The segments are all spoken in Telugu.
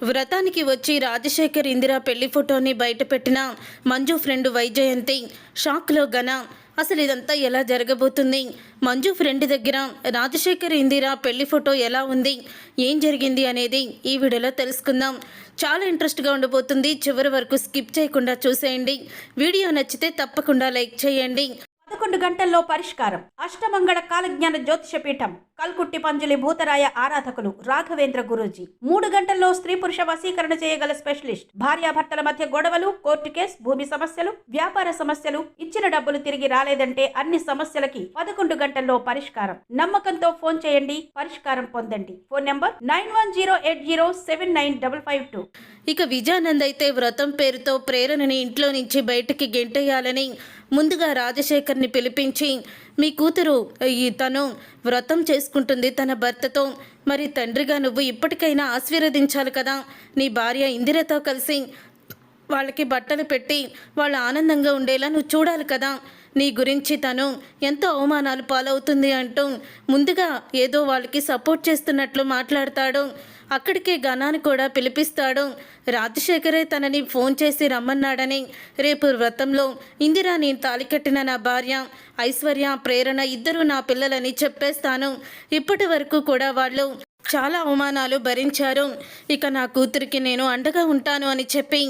వ్రతానికి వచ్చి రాజశేఖర్ ఇందిరా పెళ్లి ఫోటోని బయటపెట్టిన మంజు ఫ్రెండ్ వైజయంతి షాక్లో గన. అసలు ఇదంతా ఎలా జరగబోతుంది? మంజు ఫ్రెండ్ దగ్గర రాజశేఖర్ ఇందిరా పెళ్లి ఫోటో ఎలా ఉంది, ఏం జరిగింది అనేది ఈ వీడియోలో తెలుసుకుందాం. చాలా ఇంట్రెస్ట్గా ఉండబోతుంది. చివరి వరకు స్కిప్ చేయకుండా చూసేయండి. వీడియో నచ్చితే తప్పకుండా లైక్ చేయండి. 11 గంటల్లో పరిష్కారం. అష్టమంగళ కాలజ్ఞాన జ్యోతిష పీఠం, కల్కుట్టి పంజలి భూతరాయ ఆరాధకులు రాఘవేంద్ర గురూజీ. 3 గంటల్లో స్త్రీ పురుష వశీకరణ చేయగల స్పెషలిస్ట్. భార్యాభర్తల మధ్య గొడవలు, కోర్టు కేసు, భూమి సమస్యలు, వ్యాపార సమస్యలు, ఇచ్చిన డబ్బులు తిరిగి రాలేదంటే అన్ని సమస్యలకి 11 గంటల్లో పరిష్కారం. నమ్మకంతో ఫోన్ చేయండి, పరిష్కారం పొందండి. Phone number 9108079552. ఇక విజయానంద్ అయితే వ్రతం పేరుతో ప్రేరణని ఇంట్లో నుంచి బయటికి గెంటేయాలని ముందుగా రాజశేఖర్ని పిలిపించి, మీ కూతురు తను వ్రతం చేసుకుంటుంది తన భర్తతో, మరి తండ్రిగా నువ్వు ఇప్పటికైనా ఆశీర్వదించాలి కదా, నీ భార్య ఇందిరతో కలిసి వాళ్ళకి బట్టలు పెట్టి వాళ్ళు ఆనందంగా ఉండేలా నువ్వు చూడాలి కదా, నీ గురించి తను ఎంతో అవమానాలు పాలవుతుంది అంటూ ముందుగా ఏదో వాళ్ళకి సపోర్ట్ చేస్తున్నట్లు మాట్లాడతాడు. అక్కడికే గణాన్ని కూడా పిలిపిస్తాడు. రాజశేఖరే తనని ఫోన్ చేసి రమ్మన్నాడని, రేపు వ్రతంలో ఇందిరా నేను తాళికట్టిన నా భార్య ఐశ్వర్య, ప్రేరణ ఇద్దరు నా పిల్లలని చెప్పేస్తాను. ఇప్పటి వరకు కూడా వాళ్ళు చాలా అవమానాలు భరించారు. ఇక నా కూతురికి నేను అండగా ఉంటాను అని చెప్పి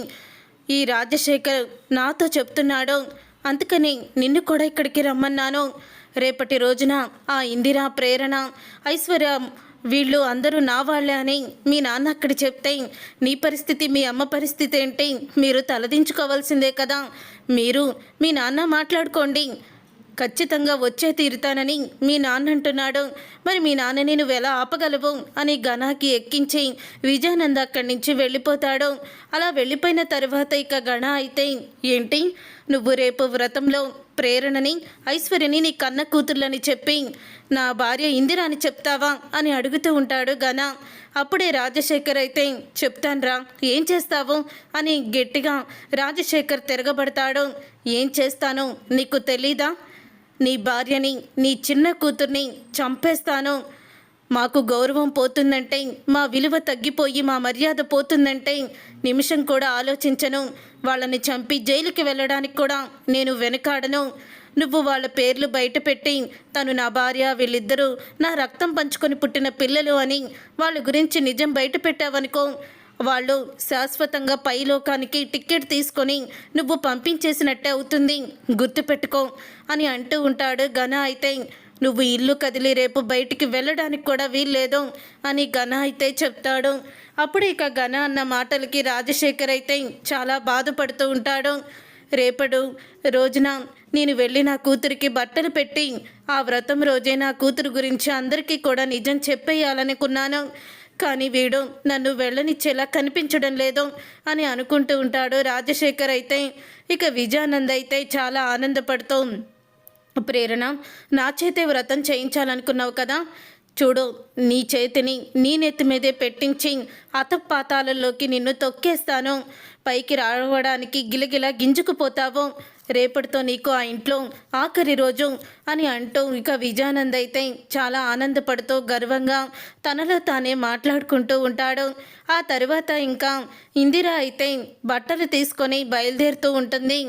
ఈ రాజశేఖర్ నాతో చెప్తున్నాడు. అందుకని నిన్ను కూడా ఇక్కడికి రమ్మన్నాను. రేపటి రోజున ఆ ఇందిరా, ప్రేరణ, ఐశ్వర్య వీళ్ళు అందరూ నా వాళ్ళే అని మీ నాన్న అక్కడ చెప్తే నీ పరిస్థితి, మీ అమ్మ పరిస్థితి ఏంటి? మీరు తలదించుకోవాల్సిందే కదా. మీరు మీ నాన్న మాట్లాడుకోండి, ఖచ్చితంగా వచ్చే తీరుతానని మీ నాన్న అంటున్నాడు. మరి మీ నాన్నని నువ్వు ఎలా ఆపగలవు అని గణాకి ఎక్కించి విజయానంద్ అక్కడి నుంచి వెళ్ళిపోతాడు. అలా వెళ్ళిపోయిన తర్వాత ఇక గణ అయితే, ఏంటి నువ్వు రేపు వ్రతంలో ప్రేరణని, ఐశ్వర్యని నీ కన్న కూతుర్లని చెప్పి నా భార్య ఇందిరా అని చెప్తావా అని అడుగుతూ ఉంటాడు గణ. అప్పుడే రాజశేఖర్ అయితే, చెప్తాన్రా, ఏం చేస్తావు అని గట్టిగా రాజశేఖర్ తిరగబడతాడు. ఏం చేస్తాను నీకు తెలీదా? నీ భార్యని, నీ చిన్న కూతుర్ని చంపేస్తాను. మాకు గౌరవం పోతుందంటే, మా విలువ తగ్గిపోయి మా మర్యాద పోతుందంటే నిమిషం కూడా ఆలోచించను. వాళ్ళని చంపి జైలుకి వెళ్ళడానికి కూడా నేను వెనకాడను. నువ్వు వాళ్ళ పేర్లు బయటపెట్టి తను నా భార్య, వీళ్ళిద్దరూ నా రక్తం పంచుకొని పుట్టిన పిల్లలు అని వాళ్ళ గురించి నిజం బయట పెట్టావనుకో, వాళ్ళు శాశ్వతంగా పైలోకానికి టికెట్ తీసుకొని నువ్వు పంపించేసినట్టే అవుతుంది, గుర్తుపెట్టుకో అని అంటూ ఉంటాడు గణ. అయితే నువ్వు ఇల్లు కదిలి రేపు బయటికి వెళ్ళడానికి కూడా వీల్లేదు అని గణ అయితే చెప్తాడు. అప్పుడు ఇక గణ అన్న మాటలకి రాజశేఖర్ అయితే చాలా బాధపడుతూ ఉంటాడు. రేపటి రోజున నేను వెళ్ళి నా కూతురికి బట్టలు పెట్టి ఆ వ్రతం రోజే నా కూతురు గురించి అందరికీ కూడా నిజం చెప్పేయాలనుకున్నాను. కానీ వీడు నన్ను వెళ్ళనిచ్చేలా కనిపించడం లేదు అని అనుకుంటూ ఉంటాడు రాజశేఖర్ అయితే. ఇక విజయానంద్ అయితే చాలా ఆనందపడుతూ, ప్రేరణ, నా చేతే వ్రతం చేయించాలనుకున్నావు కదా, చూడు నీ చేతిని నీ నెత్తి మీదే పెట్టించి అతపాతాలలోకి నిన్ను తొక్కేస్తాను. పైకి రావడానికి గిలగిలా గింజుకుపోతావు. రేపటితో నీకు ఆ ఇంట్లో ఆఖరి రోజు అని అంటూ ఇక విజయానంద్ అయితే చాలా ఆనందపడుతూ గర్వంగా తనలో తానే మాట్లాడుకుంటూ ఉంటాడు. ఆ తర్వాత ఇంకా ఇందిరా అయితే బట్టలు తీసుకొని బయలుదేరుతూ ఉంటుంది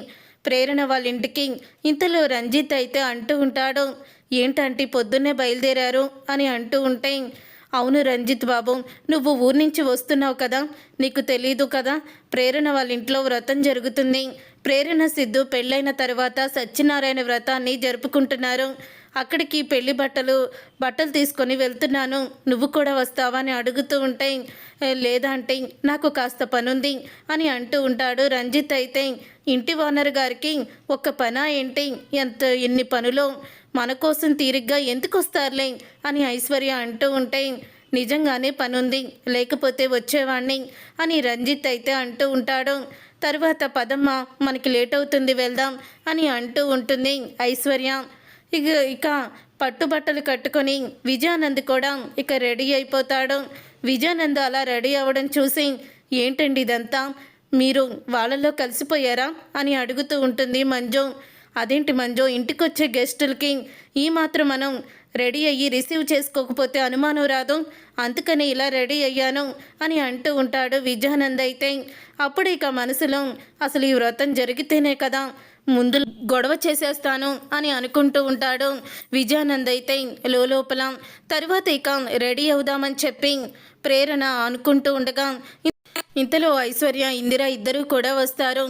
ప్రేరణ వాళ్ళ ఇంటికి. ఇంతలో రంజిత్ అయితే అంటూ ఉంటాడు, ఏంటంటే పొద్దున్నే బయలుదేరారు అని అంటూ ఉంటే, అవును రంజిత్ బాబు, నువ్వు ఊరి నుంచి వస్తున్నావు కదా, నీకు తెలీదు కదా, ప్రేరణ వాళ్ళ ఇంట్లో వ్రతం జరుగుతుంది. ప్రేరణ సిద్ధు పెళ్ళైన తర్వాత సత్యనారాయణ వ్రతాన్ని జరుపుకుంటున్నారు. అక్కడికి పెళ్లి బట్టలు తీసుకొని వెళ్తున్నాను, నువ్వు కూడా వస్తావా అని అడుగుతూ ఉంటే, లేదా అంటే నాకు కాస్త పనుంది అని అంటూ ఉంటాడు రంజిత్. అయితే ఇంటి ఓనర్ గారికి ఒక్క పనా ఏంటి, ఎన్ని పనులు, మన కోసం తీరిగ్గా ఎందుకు వస్తారులే అని ఐశ్వర్య అంటూ ఉంటే, నిజంగానే పనుంది, లేకపోతే వచ్చేవాణ్ణి అని రంజిత్ అయితే అంటూ ఉంటాడు. తర్వాత పదమ్మ, మనకి లేట్ అవుతుంది, వెళ్దాం అని అంటూ ఉంటుంది ఐశ్వర్య. ఇక పట్టుబట్టలు కట్టుకొని విజయానంద్ కూడా ఇక రెడీ అయిపోతాడు. విజయానంద్ అలా రెడీ అవ్వడం చూసి, ఏంటండి ఇదంతా, మీరు వాళ్ళల్లో కలిసిపోయారా అని అడుగుతూ ఉంటుంది మంజు. అదేంటి మంజు, ఇంటికొచ్చే గెస్టులకి ఈ మాత్రం మనం రెడీ అయ్యి రిసీవ్ చేసుకోకపోతే అనుమానం రాదు, అందుకని ఇలా రెడీ అయ్యాను అని అంటూ ఉంటాడు విజయానంద్. అయితే అప్పుడు ఇక మనసులో అసలు ఈ వ్రతం జరిగితేనే కదా ముందు గొడవ చేసేస్తాను అని అనుకుంటూ ఉంటాడు విజయానంద్. అయితే లోపల తర్వాత ఇక రెడీ అవుదామని చెప్పి ప్రేరణ అనుకుంటూ ఉండగా ఇంతలో ఐశ్వర్య ఇందిర ఇద్దరూ కూడా వస్తారు.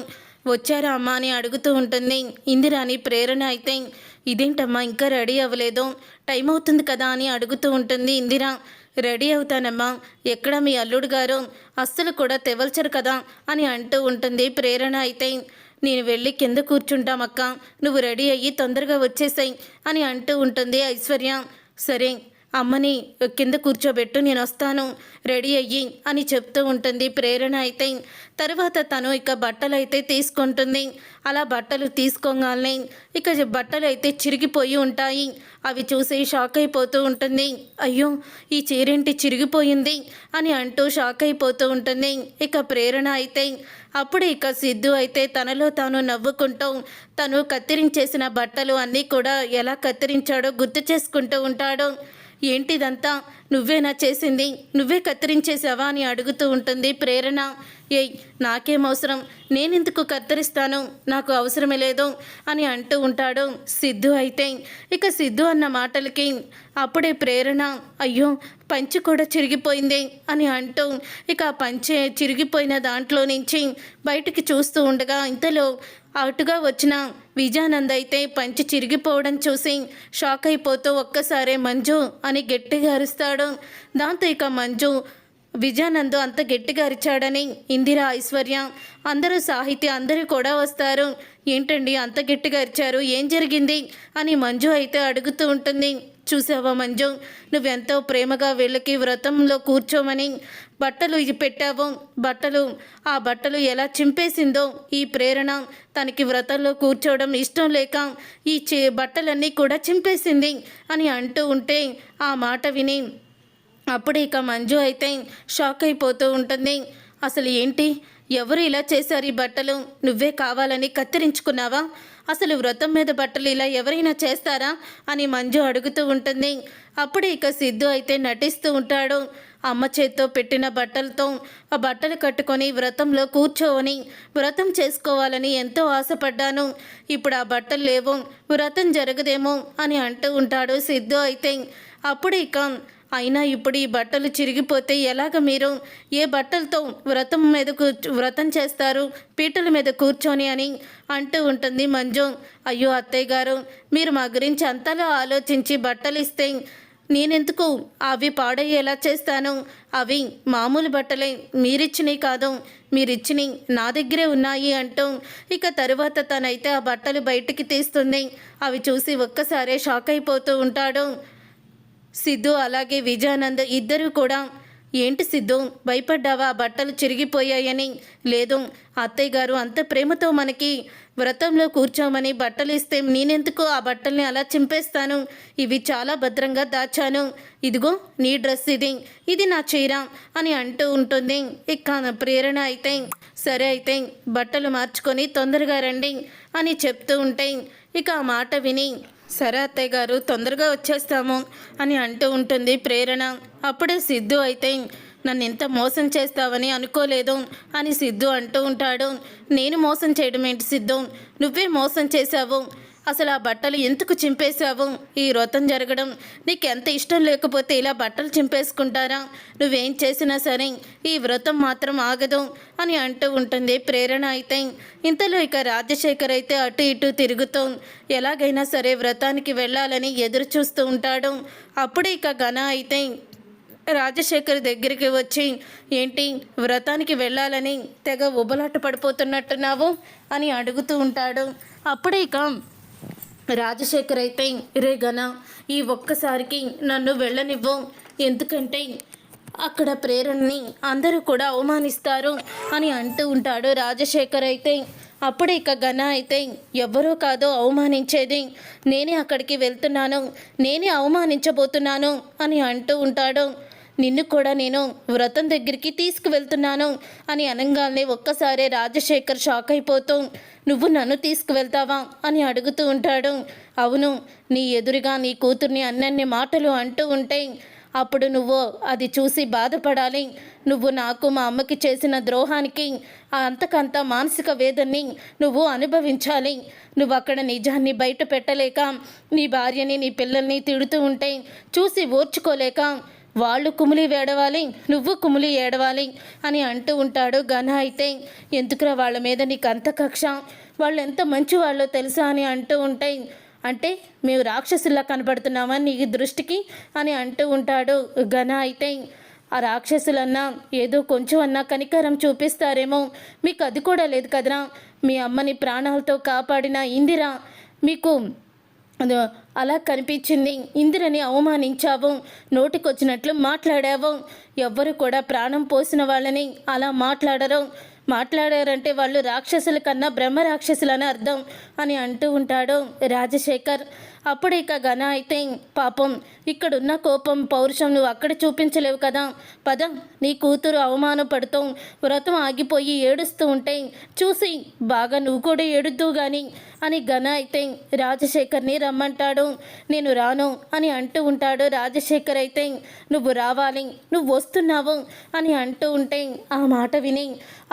వచ్చారా అమ్మా అని అడుగుతూ ఉంటుంది ఇందిరాని. ప్రేరణ అయితే ఇదేంటమ్మా ఇంకా రెడీ అవ్వలేదు, టైం అవుతుంది కదా అని అడుగుతూ ఉంటుంది ఇందిర. రెడీ అవుతానమ్మా, ఎక్కడ మీ అల్లుడు గారు అస్సలు కూడా తెవల్చరు కదా అని అంటూ ఉంటుంది ప్రేరణ. అయితే నేను వెళ్ళి కింద కూర్చుంటామక్క, నువ్వు రెడీ అయ్యి తొందరగా వచ్చేసాయి అని అంటూ ఉంటుంది ఐశ్వర్య. సరే అమ్మని కింద కూర్చోబెట్టు, నేను వస్తాను రెడీ అయ్యి అని చెప్తూ ఉంటుంది ప్రేరణ. అయితే తర్వాత తను ఇక బట్టలు అయితే తీసుకుంటుంది. అలా బట్టలు తీసుకోగానే ఇక బట్టలు అయితే చిరిగిపోయి ఉంటాయి. అవి చూసి షాక్ అయిపోతూ ఉంటుంది. అయ్యో ఈ చీరేంటి చిరిగిపోయింది అని అంటూ షాక్ అయిపోతూ ఉంటుంది ఇక ప్రేరణ. అయితే అప్పుడు ఇక సిద్ధు అయితే తనలో తాను నవ్వుకుంటూ తను కత్తిరించేసిన బట్టలు అన్నీ కూడా ఎలా కత్తిరించాడో గుర్తు చేసుకుంటూ ఉంటాడు. ఏంటిదంతా నువ్వేనా చేసింది, నువ్వే కత్తిరించేసావా అని అడుగుతూ ఉంటుంది ప్రేరణ. ఏయ్ నాకేం అవసరం, నేనెందుకు కత్తిరిస్తాను, నాకు అవసరమే లేదు అని అంటూ ఉంటాడు సిద్ధు. అయితే ఇక సిద్ధు అన్న మాటలకి అప్పుడే ప్రేరణ అయ్యో పంచె కూడా చిరిగిపోయింది అని అంటూ ఇక పంచె చిరిగిపోయిన దాంట్లో నుంచి బయటికి చూస్తూ ఉండగా ఇంతలో అటుగా వచ్చిన విజయానంద్ అయితే పంచి చిరిగిపోవడం చూసి షాక్ అయిపోతూ ఒక్కసారే మంజు అని గట్టిగా అరుస్తాడు. దాంతో ఇక మంజు విజయానంద్ అంత గట్టిగా అరిచాడని ఇందిర, ఐశ్వర్య, అందరూ సాహిత్య అందరూ కూడా వస్తారు. ఏంటండి అంత గట్టిగా అరిచారు, ఏం జరిగింది అని మంజు అయితే అడుగుతూ ఉంటుంది. చూసావా మంజు, నువ్వెంతో ప్రేమగా వీళ్ళకి వ్రతంలో కూర్చోమని బట్టలు పెట్టావు, ఆ బట్టలు ఎలా చింపేసిందో ఈ ప్రేరణ. తనకి వ్రతంలో కూర్చోవడం ఇష్టం లేక ఈ బట్టలన్నీ కూడా చింపేసింది అని అంటూ ఉంటే ఆ మాట విని అప్పుడు ఇక మంజు అయితే షాక్ అయిపోతూ ఉంటుంది. అసలు ఏంటి, ఎవరు ఇలా చేశారు ఈ బట్టలు, నువ్వే కావాలని కత్తిరించుకున్నావా, అసలు వ్రతం మీద బట్టలు ఇలా ఎవరైనా చేస్తారా అని మంజు అడుగుతూ ఉంటుంది. అప్పుడు ఇక సిద్ధు అయితే నటిస్తూ ఉంటాడు. అమ్మ చేత్తో పెట్టిన బట్టలతో ఆ బట్టలు కట్టుకొని వ్రతంలో కూర్చోవని వ్రతం చేసుకోవాలని ఎంతో ఆశపడ్డాను, ఇప్పుడు ఆ బట్టలు లేవు, వ్రతం జరగదేమో అని అంటూ ఉంటాడు సిద్ధు. అయితే అప్పుడు ఇక అయినా ఇప్పుడు ఈ బట్టలు చిరిగిపోతే ఎలాగ, మీరు ఏ బట్టలతో వ్రతం చేస్తారు పీటల మీద కూర్చొని అని అంటూ ఉంటుంది మంజు. అయ్యో అత్తయ్య గారు, మీరు మా గురించి అంతలా ఆలోచించి బట్టలు ఇస్తే నేనెందుకు అవి పాడయ్యేలా చేస్తాను, అవి మామూలు బట్టలే, మీరిచ్చినవి కాదు, మీరిచ్చినవి నా దగ్గరే ఉన్నాయి అంటూ ఇక తరువాత తనైతే ఆ బట్టలు బయటికి తీస్తుంది. అవి చూసి ఒక్కసారే షాక్ అయిపోతూ ఉంటాడు సిద్ధు అలాగే విజయానంద్ ఇద్దరు కూడా. ఏంటి సిద్ధు, భయపడ్డావా ఆ బట్టలు చిరిగిపోయాయని? లేదు అత్తయ్య గారు అంత ప్రేమతో మనకి వ్రతంలో కూర్చోమని బట్టలు ఇస్తే నేనెందుకు ఆ బట్టల్ని అలా చింపేస్తాను, ఇవి చాలా భద్రంగా దాచాను, ఇదిగో నీ డ్రెస్ ఇది నా చీర అని అంటూ ఉంటుంది. ఇక ప్రేరణ అయితే సరే అయితే బట్టలు మార్చుకొని తొందరగా రండి అని చెప్తూ ఉంటే ఇక ఆ మాట విని సరే అత్తయ్య గారు తొందరగా వచ్చేస్తాము అని అంటూ ఉంటుంది ప్రేరణ. అప్పుడే సిద్ధు అయితే నన్ను ఎంత మోసం చేస్తావని అనుకోలేదు అని సిద్ధు అంటూ ఉంటాడు. నేను మోసం చేయడం ఏంటి సిద్ధు, నువ్వే మోసం చేశావు, అసలు ఆ బట్టలు ఎందుకు చింపేశావు, ఈ వ్రతం జరగడం నీకు ఎంత ఇష్టం లేకపోతే ఇలా బట్టలు చింపేసుకుంటారా, నువ్వేం చేసినా సరే ఈ వ్రతం మాత్రం ఆగదు అని అంటూ ఉంటుంది ప్రేరణ. అయితే ఇంతలో ఇక రాజశేఖర్ అయితే అటు ఇటు తిరుగుతూ ఎలాగైనా సరే వ్రతానికి వెళ్ళాలని ఎదురు చూస్తూ ఉంటాడు. అప్పుడే ఇక ఘన అయితే రాజశేఖర్ దగ్గరికి వచ్చి ఏంటి వ్రతానికి వెళ్ళాలని తెగ ఉబలాట పడిపోతున్నట్టున్నావు అని అడుగుతూ ఉంటాడు. అప్పుడే ఇక రాజశేఖర్ అయితే రే ఘన, ఈ ఒక్కసారికి నన్ను వెళ్ళనివ్వు, ఎందుకంటే అక్కడ ప్రేరణని అందరూ కూడా అవమానిస్తారు అని అంటూ ఉంటాడు రాజశేఖర్. అయితే అప్పుడే ఇక ఘన అయితే ఎవ్వరూ కాదో అవమానించేది, నేనే అక్కడికి వెళ్తున్నాను, నేనే అవమానించబోతున్నాను అని అంటూ ఉంటాడు. నిన్ను కూడా నేను వ్రతం దగ్గరికి తీసుకువెళ్తున్నాను అని అనగానే ఒక్కసారే రాజశేఖర్ షాక్ అయిపోతూ నువ్వు నన్ను తీసుకువెళ్తావా అని అడుగుతూ ఉంటాడు. అవును, నీ ఎదురుగా నీ కూతుర్ని అన్నన్ని మాటలు అంటూ ఉంటే అప్పుడు నువ్వు అది చూసి బాధపడాలి. నువ్వు నాకు మా అమ్మకి చేసిన ద్రోహానికి అంతకంత మానసిక వేదన్ని నువ్వు అనుభవించాలి. నువ్వు అక్కడ నిజాన్ని బయట పెట్టలేక నీ భార్యని నీ పిల్లల్ని తిడుతూ ఉంటే చూసి ఓర్చుకోలేక వాళ్ళు కుమిలి ఏడవాలి, నువ్వు కుమిలి ఏడవాలి అని అంటూ ఉంటాడు. ఘన అయితే ఎందుకురా వాళ్ళ మీద నీకు అంత కక్ష, వాళ్ళు ఎంత మంచి వాళ్ళో తెలుసా అని అంటూ ఉంటే అంటే మేము రాక్షసుల్లా కనపడుతున్నామా నీ దృష్టికి అని అంటూ ఉంటాడు. ఘన అయితే ఆ రాక్షసులన్నా ఏదో కొంచెం అన్నా కనికరం చూపిస్తారేమో, మీకు అది కూడా లేదు కదరా. మీ అమ్మని ప్రాణాలతో కాపాడిన ఇందిర మీకు అలా కనిపించింది. ఇందిరని అవమానించావు, నోటికొచ్చినట్లు మాట్లాడావు. ఎవ్వరు కూడా ప్రాణం పోసిన వాళ్ళని అలా మాట్లాడారంటే వాళ్ళు రాక్షసుల కన్నా బ్రహ్మ రాక్షసులని అర్థం అని అంటూ ఉంటాడు రాజశేఖర్. అప్పుడు ఇక ఘన అయితే పాపం ఇక్కడున్న కోపం పౌరుషం నువ్వు అక్కడ చూపించలేవు కదా, పద నీ కూతురు అవమానపడుతూ వ్రతం ఆగిపోయి ఏడుస్తూ ఉంటే చూసి బాగా నువ్వు కూడా ఏడుద్దు కానీ అని ఘన అయితే రాజశేఖర్ని రమ్మంటాడు. నేను రాను అని అంటూ ఉంటాడు. రాజశేఖర్ అయితే నువ్వు రావాలి, నువ్వు వస్తున్నావు అని అంటూ ఉంటే ఆ మాట విని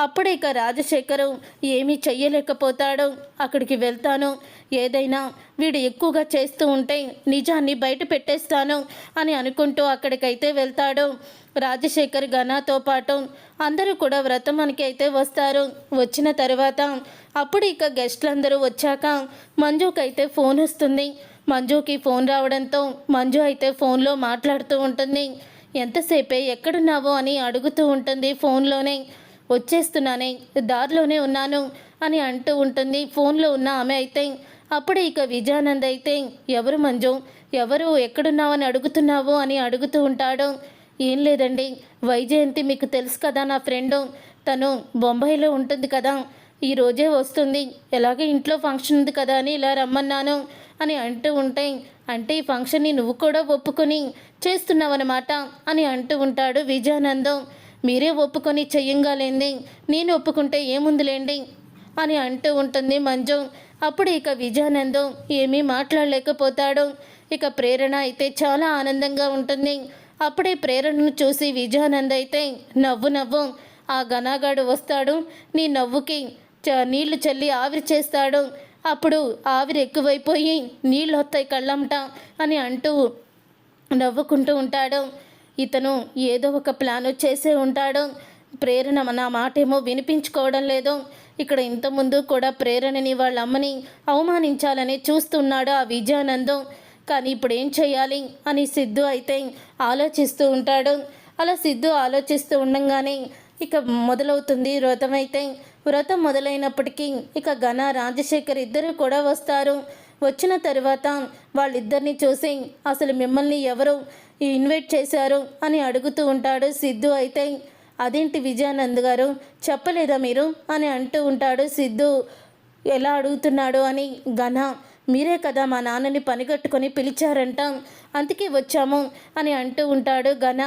అప్పుడే ఇక రాజశేఖరు ఏమీ చెయ్యలేకపోతాడు. అక్కడికి వెళ్తాను, ఏదైనా వీడు ఎక్కువగా చేస్తూ ఉంటే నిజాన్ని బయట పెట్టేస్తాను అని అనుకుంటూ అక్కడికైతే వెళ్తాడు. రాజశేఖర్ ఘనతో పాటు అందరూ కూడా వ్రతమానికి అయితే వస్తారు. వచ్చిన తర్వాత అప్పుడు ఇక గెస్ట్లందరూ వచ్చాక మంజుకైతే ఫోన్ వస్తుంది. మంజుకి ఫోన్ రావడంతో మంజు అయితే ఫోన్లో మాట్లాడుతూ ఉంటుంది. ఎంతసేపే ఎక్కడున్నావో అని అడుగుతూ ఉంటుంది ఫోన్లోనే. వచ్చేస్తున్నానే, దారిలోనే ఉన్నాను అని అంటూ ఉంటుంది ఫోన్లో ఉన్న ఆమె అయితే. అప్పుడు ఇక విజయానంద్ అయితే ఎవరు మంజు, ఎవరు ఎక్కడున్నావని అడుగుతున్నావు అని అడుగుతూ ఉంటాడు. ఏం లేదండి, వైజయంతి మీకు తెలుసు కదా నా ఫ్రెండు, తను బొంబాయిలో ఉంటుంది కదా, ఈరోజే వస్తుంది, ఎలాగే ఇంట్లో ఫంక్షన్ ఉంది కదా అని ఇలా రమ్మన్నాను అని అంటూ ఉంటే అంటే ఈ ఫంక్షన్ని నువ్వు కూడా ఒప్పుకొని చేస్తున్నావన్నమాట అని అంటూ ఉంటాడు విజయానందం. మీరే ఒప్పుకొని చెయ్యంగాలేంది, నేను ఒప్పుకుంటే ఏముందిలేండి అని అంటూ ఉంటుంది మంజు. అప్పుడు ఇక విజయానందం ఏమీ మాట్లాడలేకపోతాడు. ఇక ప్రేరణ అయితే చాలా ఆనందంగా ఉంటుంది. అప్పుడే ప్రేరణను చూసి విజయానంద్ అయితే నవ్వు ఆ ఘనగాడు వస్తాడు, నీ నవ్వుకి నీళ్లు చల్లి ఆవిరి చేస్తాడు, అప్పుడు ఆవిరి ఎక్కువైపోయి నీళ్ళు వస్తాయి కళ్ళంట అని అంటూ నవ్వుకుంటూ ఉంటాడు. ఇతను ఏదో ఒక ప్లాన్ చేసే ఉంటాడు. ప్రేరణ నా మాటేమో వినిపించుకోవడం లేదు. ఇక్కడ ఇంతకుముందు కూడా ప్రేరణని వాళ్ళ అమ్మని అవమానించాలని చూస్తున్నాడు ఆ విజయానందం. కానీ ఇప్పుడు ఏం చేయాలి అని సిద్ధు అయితే ఆలోచిస్తూ ఉంటాడు. అలా సిద్ధు ఆలోచిస్తూ ఉండగానే ఇక మొదలవుతుంది వ్రతం. అయితే వ్రతం మొదలైనప్పటికీ ఇక ఘన రాజశేఖర్ ఇద్దరు కూడా వస్తారు. వచ్చిన తర్వాత వాళ్ళిద్దరిని చూసి అసలు మిమ్మల్ని ఎవరు ఇన్వైట్ చేశారు అని అడుగుతూ ఉంటాడు సిద్ధు. అయితే అదేంటి విజయానంద్ గారు చెప్పలేదా మీరు అని అంటూ ఉంటాడు సిద్ధు. ఎలా అడుగుతున్నాడు అని. ఘన మీరే కదా మా నాన్నని పనిగట్టుకొని పిలిచారంట, అందుకే వచ్చాము అని అంటూ ఉంటాడు ఘన.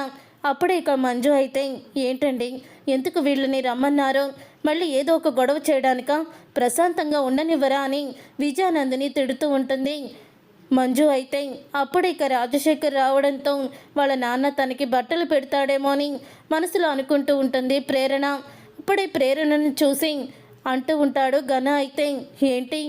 అప్పుడే ఇక మంజు అయితే ఏంటండి ఎందుకు వీళ్ళని రమ్మన్నారు, మళ్ళీ ఏదో ఒక గొడవ చేయడానిక, ప్రశాంతంగా ఉండనివ్వరా అని విజయానందని తిడుతూ ఉంటుంది మంజు. అయితే అప్పుడు ఇక రాజశేఖర్ రావడంతో వాళ్ళ నాన్న తనకి బట్టలు పెడతాడేమో అని మనసులో అనుకుంటూ ఉంటుంది ప్రేరణ. ఇప్పుడే ప్రేరణను చూసి అంటూ ఉంటాడు ఘన. అయితే ఏంటి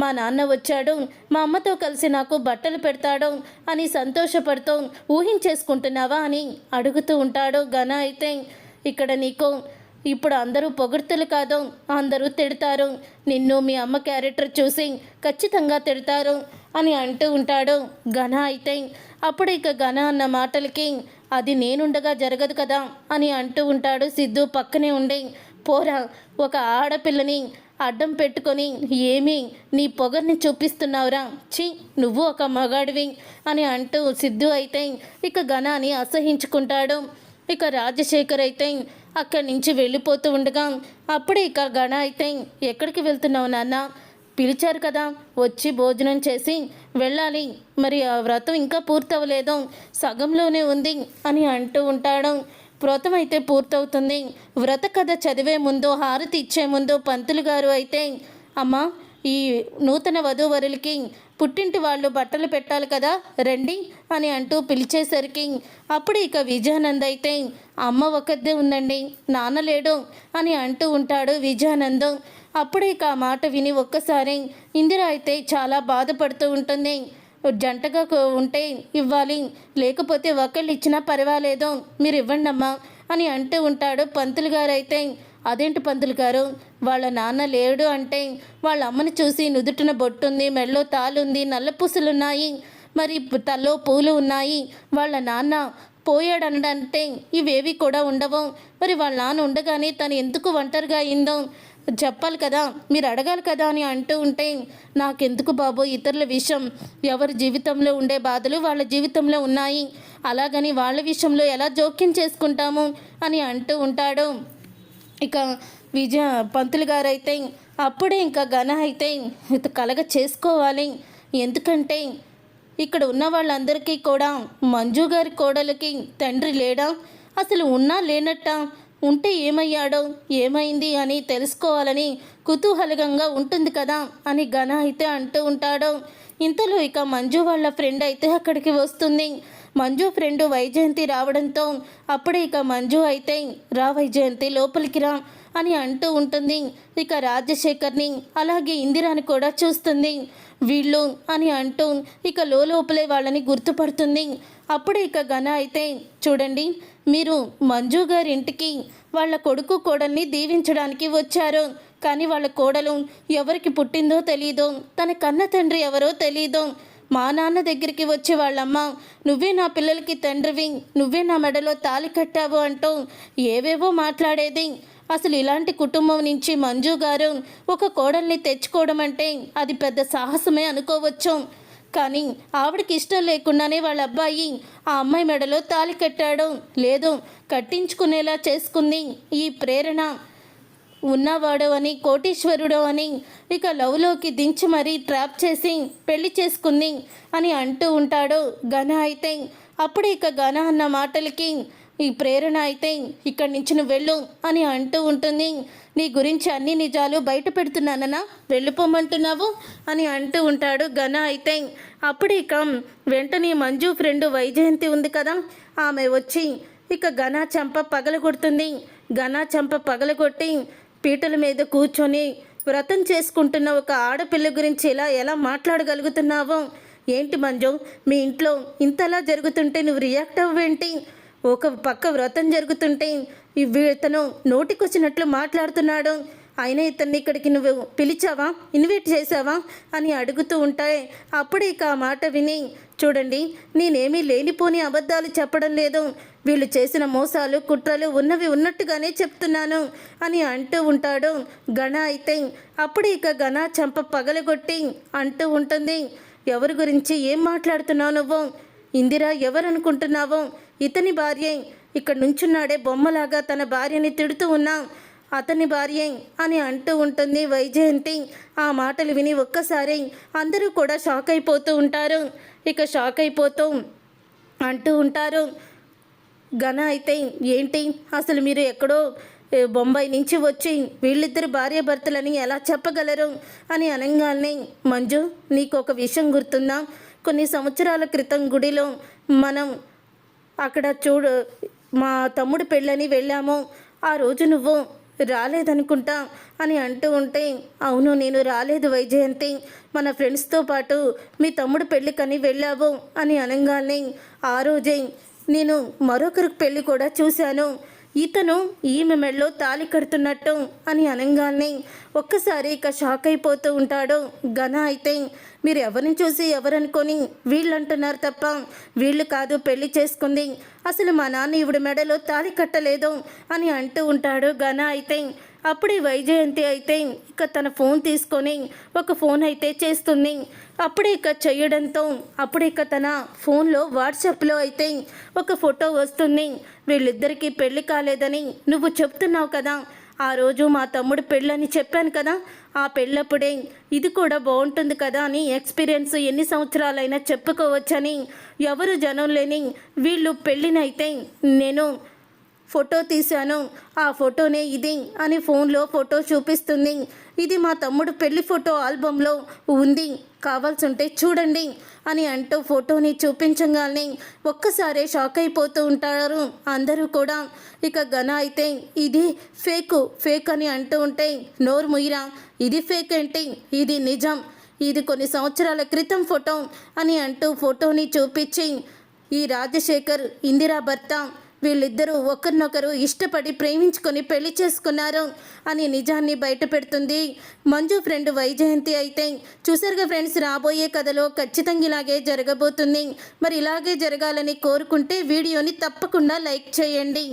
మా నాన్న వచ్చాడు, మా అమ్మతో కలిసి నాకు బట్టలు పెడతాడు అని సంతోషపడుతూ ఊహించేసుకుంటున్నావా అని అడుగుతూ ఉంటాడు ఘన. అయితే ఇక్కడ నీకు ఇప్పుడు అందరూ పొగుడుతులు కాదు, అందరూ తిడతారు, నిన్ను మీ అమ్మ క్యారెక్టర్ చూసి ఖచ్చితంగా తిడతారు అని అంటూ ఉంటాడు ఘన. అయితే అప్పుడు ఇక ఘన అన్న మాటలకి అది నేనుండగా జరగదు కదా అని అంటూ ఉంటాడు సిద్ధు పక్కనే ఉండి. పోరా, ఒక ఆడపిల్లని అడ్డం పెట్టుకొని ఏమీ నీ పొగర్ని చూపిస్తున్నావురా, ఛీ నువ్వు ఒక మగాడివి అని అంటూ సిద్ధు అయితే ఇక ఘనాన్ని అసహించుకుంటాడు. ఇక రాజశేఖర్ అయితే అక్కడి నుంచి వెళ్ళిపోతూ ఉండగా అప్పుడే ఇక ఘన అయితే ఎక్కడికి వెళ్తున్నావు నాన్న, పిలిచారు కదా, వచ్చి భోజనం చేసి వెళ్ళాలి. మరి ఆ వ్రతం ఇంకా పూర్తవలేదు, సగంలోనే ఉంది అని అంటూ ఉంటాడు. వ్రతం అయితే పూర్తవుతుంది. వ్రత కథ చదివే ముందు, హారతి ఇచ్చే ముందు పంతులు గారు అయితే, అమ్మా ఈ నూతన వధూవరులకి పుట్టింటి వాళ్ళు బట్టలు పెట్టాలి కదా, రండి అని అంటూ పిలిచేసరికి అప్పుడు ఇక విజయానంద్ అయితే, అమ్మ ఒక్కదే ఉందండి, నాన్న లేడు అని అంటూ ఉంటాడు విజయానంద్. అప్పుడు ఇక ఆ మాట విని ఒక్కసారి ఇందిర అయితే చాలా బాధపడుతూ ఉంటుంది. జంటగా ఉంటే ఇవ్వాలి, లేకపోతే ఒకళ్ళు ఇచ్చినా పర్వాలేదు, మీరు ఇవ్వండి అమ్మా అని అంటూ ఉంటాడు. పంతులు గారు అయితే, అదేంటి పంతులు గారు, వాళ్ళ నాన్న లేడు అంటే వాళ్ళ అమ్మని చూసి నుదుటిన బొట్టుంది, మెళ్ళో తాలుంది, నల్ల పూసలున్నాయి, మరి తల్లో పూలు ఉన్నాయి, వాళ్ళ నాన్న పోయాడనంటే ఇవేవి కూడా ఉండవు. మరి వాళ్ళ నాన్న ఉండగానే తను ఎందుకు ఒంటరిగా అయిందో చెప్పాలి కదా, మీరు అడగాలి కదా అని అంటూ ఉంటే, నాకెందుకు బాబు ఇతరుల విషయం, ఎవరి జీవితంలో ఉండే బాధలు వాళ్ళ జీవితంలో ఉన్నాయి, అలాగని వాళ్ళ విషయంలో ఎలా జోక్యం చేసుకుంటాము అని అంటూ ఉంటాడు. ఇక పంతులు గారు అయితే అప్పుడే ఇంకా ఘన అయితే కలగ చేసుకోవాలి. ఎందుకంటే ఇక్కడ ఉన్న వాళ్ళందరికీ కూడా మంజు గారి కోడలికి తండ్రి లేడా, అసలు ఉన్నా లేనట్టా, ఉంటే ఏమయ్యాడో ఏమైంది అని తెలుసుకోవాలని కుతూహలంగా ఉంటుంది కదా అని ఘన అయితే అంటూ ఉంటాడు. ఇంతలో ఇక మంజు వాళ్ళ ఫ్రెండ్ అయితే అక్కడికి వస్తుంది. మంజు ఫ్రెండ్ వైజయంతి రావడంతో అప్పుడే ఇక మంజు అయితే, రా వైజయంతి లోపలికి రా అని అంటూ ఉంటుంది. ఇక రాజశేఖర్ని అలాగే ఇందిరాని కూడా చూస్తుంది. వీళ్ళు అని అంటూ ఇక లోపలే వాళ్ళని గుర్తుపడుతుంది. అప్పుడే ఇక ఘన అయితే, చూడండి మీరు మంజు గారి ఇంటికి వాళ్ళ కొడుకు కోడల్ని దీవించడానికి వచ్చారు, కానీ వాళ్ళ కోడలు ఎవరికి పుట్టిందో తెలీదు, తన కన్న తండ్రి ఎవరో తెలీదు. మా నాన్న దగ్గరికి వచ్చి వాళ్ళమ్మ, నువ్వే నా పిల్లలకి తండ్రివి, నువ్వే నా మెడలో తాళి కట్టావు అంటూ ఏవేవో మాట్లాడేది. అసలు ఇలాంటి కుటుంబం నుంచి మంజు గారు ఒక కోడల్ని తెచ్చుకోవడం అంటే అది పెద్ద సాహసమే అనుకోవచ్చు. కానీ ఆవిడకి ఇష్టం లేకుండానే వాళ్ళ అబ్బాయి ఆ అమ్మాయి మెడలో తాళి కట్టాడు, లేదు కట్టించుకునేలా చేసుకుంది. ఈ ప్రేరణ ఉన్నవాడు అని, కోటీశ్వరుడు అని ఇక లవ్లోకి దించి మరీ ట్రాప్ చేసి పెళ్లి చేసుకుంది అని అంటూ ఉంటాడు ఘన అయితే. అప్పుడు ఇక ఘన అన్న మాటలకి ఈ ప్రేరణ అయితే, ఇక్కడి నుంచి నువ్వు వెళ్ళు అని అంటూ ఉంటుంది. నీ గురించి అన్ని నిజాలు బయట పెడుతున్నానన్నా వెళ్ళిపోమంటున్నావు అని అంటూ ఉంటాడు ఘన అయితే. అప్పుడు ఇక వెంటనే మంజు ఫ్రెండ్ వైజయంతి ఉంది కదా, ఆమె వచ్చి ఇక ఘన చెంప పగలగొడుతుంది. ఘన చెంప పగలగొట్టి పీటల మీద కూర్చొని, వ్రతం చేసుకుంటున్న ఒక ఆడపిల్ల గురించి ఎలా మాట్లాడగలుగుతున్నావో, ఏంటి మంజు మీ ఇంట్లో ఇంతలా జరుగుతుంటే నువ్వు రియాక్ట్ అవ్వేంటి, ఒక పక్క వ్రతం జరుగుతుంటే ఇతను నోటికొచ్చినట్లు మాట్లాడుతున్నాడు, అయినా ఇతన్ని ఇక్కడికి నువ్వు పిలిచావా, ఇన్వైట్ చేసావా అని అడుగుతూ ఉంటాయి. అప్పుడు ఇక ఆ మాట విని, చూడండి నేనేమీ లేనిపోని అబద్ధాలు చెప్పడం లేదు, వీళ్ళు చేసిన మోసాలు కుట్రలు ఉన్నవి ఉన్నట్టుగానే చెప్తున్నాను అని అంటూ ఉంటాడు ఘన అయితే. అప్పుడు ఇక ఘన చెంప పగలగొట్టి అంటూ ఉంటుంది, ఎవరి గురించి ఏం మాట్లాడుతున్నావు నువ్వు, ఇందిరా ఎవరనుకుంటున్నావో, ఇతని భార్యే, ఇక్కడ నుంచున్నాడే బొమ్మలాగా తన భార్యని తిడుతూ ఉన్నా అతని భార్యే అని అంటూ ఉంటుంది వైజయంతి. ఆ మాటలు విని ఒక్కసారి అందరూ కూడా షాక్ అయిపోతూ ఉంటారు. ఇక షాక్ అయిపోతూ అంటూ ఉంటారు ఘన అయితే, ఏంటి అసలు మీరు ఎక్కడో బొంబాయి నుంచి వచ్చి వీళ్ళిద్దరు భార్యాభర్తలని ఎలా చెప్పగలరు అని అనగానే, మంజు నీకు ఒక విషయం గుర్తుందా, కొన్ని సంవత్సరాల క్రితం గుడిలో మనం అక్కడ మా తమ్ముడు పెళ్ళని వెళ్ళాము, ఆ రోజు నువ్వు రాలేదనుకుంటా అని అంటూ ఉంటే, అవును నేను రాలేదు వైజయంతి, మన ఫ్రెండ్స్తో పాటు మీ తమ్ముడు పెళ్ళికని వెళ్ళావు అని అనగానే, ఆ రోజే నేను మరొకరికి పెళ్ళి కూడా చూశాను, ఇతను ఈమె మెడలో తాళి కడుతున్నట్టు అని అనగానే ఒక్కసారి ఇక షాక్ అయిపోతూ ఉంటాడు ఘన అయితే. మీరు ఎవరిని చూసి ఎవరనుకొని వీళ్ళు అంటున్నారు తప్ప వీళ్ళు కాదు పెళ్లి చేసుకుంది, అసలు మా నాన్న ఈవిడ మెడలో తాళి కట్టలేదు అని అంటూ ఉంటాడు ఘన అయితే. అప్పుడే వైజయంతి అయితే ఇక తన ఫోన్ తీసుకొని ఒక ఫోన్ అయితే చేస్తుంది. అప్పుడే ఇక చేయడంతో అప్పుడే ఇక తన ఫోన్లో వాట్సాప్లో అయితే ఒక ఫోటో వస్తుంది. వీళ్ళిద్దరికీ పెళ్లి కాలేదని నువ్వు చెప్తున్నావు కదా, ఆ రోజు మా తమ్ముడు పెళ్ళని చెప్పాను కదా, ఆ పెళ్ళప్పుడే ఇది కూడా బాగుంటుంది కదా అని ఎక్స్పీరియన్స్ ఎన్ని సంవత్సరాలైనా చెప్పుకోవచ్చని ఎవరు జనం లేని వీళ్ళు పెళ్ళినైతే నేను ఫోటో తీశాను, ఆ ఫోటోనే ఇది అని ఫోన్లో ఫోటో చూపిస్తుంది. ఇది మా తమ్ముడు పెళ్లి ఫోటో ఆల్బంలో ఉంది, కావాల్సి ఉంటే చూడండి అని అంటూ ఫోటోని చూపించగానే ఒక్కసారే షాక్ అయిపోతూ ఉంటారు అందరూ కూడా. ఇక ఘన అయితే ఇది ఫేక్ అని అంటూ ఉంటే, నోరు ముయిరా, ఇది ఫేక్ ఏంటి, ఇది నిజం, ఇది కొన్ని సంవత్సరాల క్రితం ఫోటో అని అంటూ ఫోటోని చూపించి, ఈ రాజశేఖర్ ఇందిరా భర్త, వీళ్ళిద్దరూ ఒకరినొకరు ఇష్టపడి ప్రేమించుకొని పెళ్లి చేసుకున్నారు అని నిజాన్ని బయట పెడుతుంది మంజు ఫ్రెండ్ వైజయంతి. అయితే చూసారుగా ఫ్రెండ్స్, రాబోయే కథలో ఖచ్చితంగా ఇలాగే జరగబోతుంది. మరి ఇలాగే జరగాలని కోరుకుంటే వీడియోని తప్పకుండా లైక్ చేయండి.